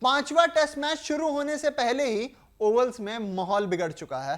पांचवा test match शुरू होने से पहले ही ओवल्स में माहौल बिगड़ चुका है।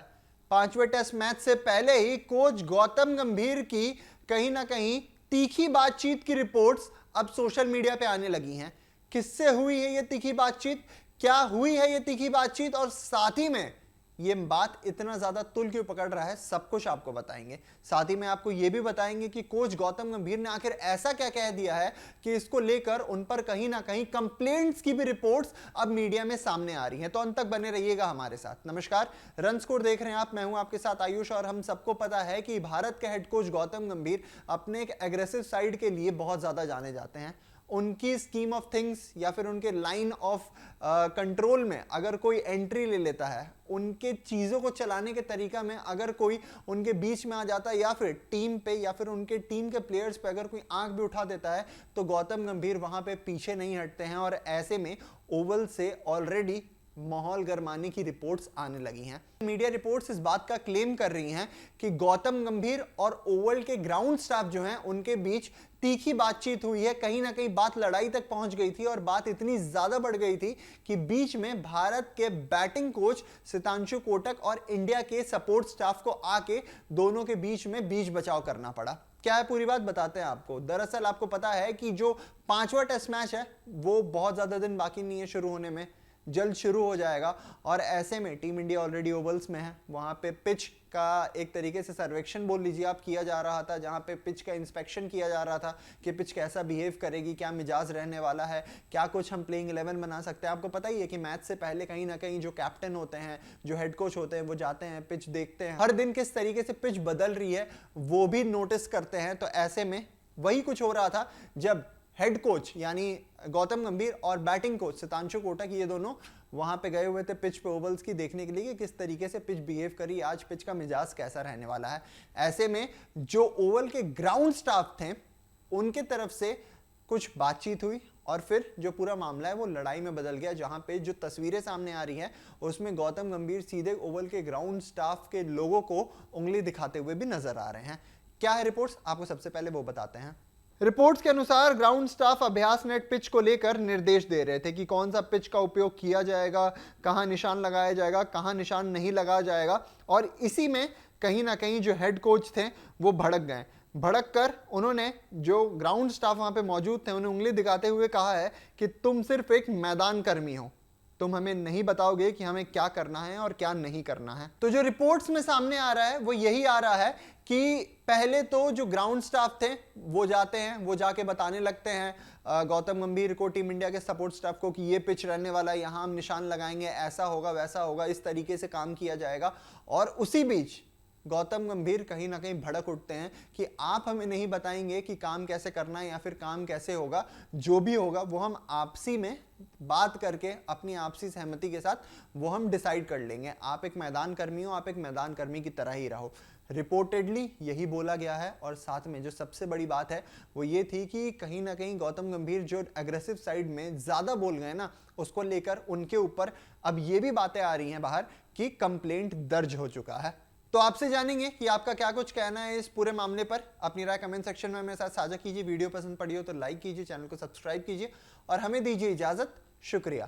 पांचवें टेस्ट मैच से पहले ही कोच गौतम गंभीर की कहीं ना कहीं तीखी बातचीत की रिपोर्ट्स अब सोशल मीडिया पे आने लगी हैं। किससे हुई है ये तीखी बातचीत, क्या हुई है ये तीखी बातचीत, और साथ ही में ये बात इतना ज्यादा तुल क्यों पकड़ रहा है, सब कुछ आपको बताएंगे। साथ ही में आपको ये भी बताएंगे कि कोच गौतम गंभीर ने आखिर ऐसा क्या कह दिया है कि इसको लेकर उन पर कहीं ना कहीं कंप्लेंट्स की भी रिपोर्ट्स अब मीडिया में सामने आ रही हैं। तो अंत तक बने रहिएगा हमारे साथ। नमस्कार, रन स्कोर देख रहे हैं आप, मैं हूं आपके साथ आयुष, और हम सबको पता है कि भारत के हेड कोच गौतम गंभीर अपने एक एग्रेसिव साइड के लिए बहुत ज्यादा जाने जाते हैं। उनकी स्कीम ऑफ थिंग्स या फिर उनके लाइन ऑफ कंट्रोल में अगर कोई एंट्री ले लेता है, उनके चीज़ों को चलाने के तरीका में अगर कोई उनके बीच में आ जाता है, या फिर टीम पे या फिर उनके टीम के प्लेयर्स पे अगर कोई आंख भी उठा देता है, तो गौतम गंभीर वहां पे पीछे नहीं हटते हैं। और ऐसे में ओवल से ऑलरेडी माहौल गरमाने की रिपोर्ट्स आने लगी हैं। मीडिया रिपोर्ट्स इस बात का क्लेम कर रही हैं कि गौतम गंभीर और ओवल के ग्राउंड स्टाफ जो हैं उनके बीच तीखी बातचीत हुई है। कहीं ना कहीं बात लड़ाई तक पहुंच गई थी और बात इतनी ज्यादा बढ़ गई थी कि बीच में भारत के बैटिंग कोच सितांशु कोटक और इंडिया के सपोर्ट स्टाफ को आके दोनों के बीच में बीच बचाव करना पड़ा। क्या है पूरी बात, बताते हैं आपको। दरअसल आपको पता है कि जो पांचवा टेस्ट मैच है वो बहुत ज्यादा दिन बाकी नहीं है शुरू होने में, जल्द शुरू हो जाएगा। और ऐसे में टीम इंडिया ऑलरेडी ओवल्स में है, वहां पे पिच का एक तरीके से सर्वेक्षण बोल लीजिए आप किया जा रहा था, जहां पे पिच का इंस्पेक्शन किया जा रहा था कि पिच कैसा बिहेव करेगी, क्या मिजाज रहने वाला है, क्या कुछ हम प्लेइंग 11 बना सकते हैं। आपको पता ही है कि मैच से पहले कहीं ना कहीं जो कैप्टन होते हैं, जो हेड कोच होते हैं, वो जाते हैं, पिच देखते हैं, हर दिन किस तरीके से पिच बदल रही है वो भी नोटिस करते हैं। तो ऐसे में वही कुछ हो रहा था जब हेड कोच यानी गौतम गंभीर और बैटिंग कोच सितांशु कोटक, ये दोनों वहां पे गए हुए थे पिच पे ओवल्स की देखने के लिए कि किस तरीके से पिच बिहेव करी, आज पिच का मिजाज कैसा रहने वाला है। ऐसे में जो ओवल के ग्राउंड स्टाफ थे उनके तरफ से कुछ बातचीत हुई और फिर जो पूरा मामला है वो लड़ाई में बदल गया, जहां पे जो तस्वीरें सामने आ रही हैं उसमें गौतम गंभीर सीधे ओवल के ग्राउंड स्टाफ के लोगों को उंगली दिखाते हुए भी नजर आ रहे हैं। क्या है रिपोर्ट्स, आपको सबसे पहले वो बताते हैं। रिपोर्ट्स के अनुसार ग्राउंड स्टाफ अभ्यास नेट पिच को लेकर निर्देश दे रहे थे कि कौन सा पिच का उपयोग किया जाएगा, कहां निशान लगाया जाएगा, कहां निशान नहीं लगाया जाएगा। और इसी में कहीं ना कहीं जो हेड कोच थे वो भड़क गए। भड़क कर उन्होंने जो ग्राउंड स्टाफ वहां पे मौजूद थे उन्हें उंगली दिखाते हुए कहा है कि तुम सिर्फ एक मैदान कर्मी हो, तुम हमें नहीं बताओगे कि हमें क्या करना है और क्या नहीं करना है। तो जो रिपोर्ट्स में सामने आ रहा है वो यही आ रहा है कि पहले तो जो ग्राउंड स्टाफ थे वो जाते हैं, वो जाके बताने लगते हैं गौतम गंभीर को, टीम इंडिया के सपोर्ट स्टाफ को कि ये पिच रहने वाला है, यहां हम निशान लगाएंगे, ऐसा होगा वैसा होगा, इस तरीके से काम किया जाएगा। और उसी बीच गौतम गंभीर कहीं ना कहीं भड़क उठते हैं कि आप हमें नहीं बताएंगे कि काम कैसे करना है या फिर काम कैसे होगा, जो भी होगा वो हम आपसी में बात करके अपनी आपसी सहमति के साथ वो हम डिसाइड कर लेंगे। आप एक मैदान कर्मी हो, आप एक मैदान कर्मी की तरह ही रहो। रिपोर्टेडली यही बोला गया है। और साथ में जो सबसे बड़ी बात है वो ये थी कि कहीं ना कहीं गौतम गंभीर जो एग्रेसिव साइड में ज्यादा बोल गए ना, उसको लेकर उनके ऊपर अब ये भी बातें आ रही हैं बाहर कि कंप्लेंट दर्ज हो चुका है। तो आपसे जानेंगे कि आपका क्या कुछ कहना है इस पूरे मामले पर। अपनी राय कमेंट सेक्शन में मेरे साथ साझा कीजिए। वीडियो पसंद पड़ी हो तो लाइक कीजिए, चैनल को सब्सक्राइब कीजिए और हमें दीजिए इजाजत। शुक्रिया।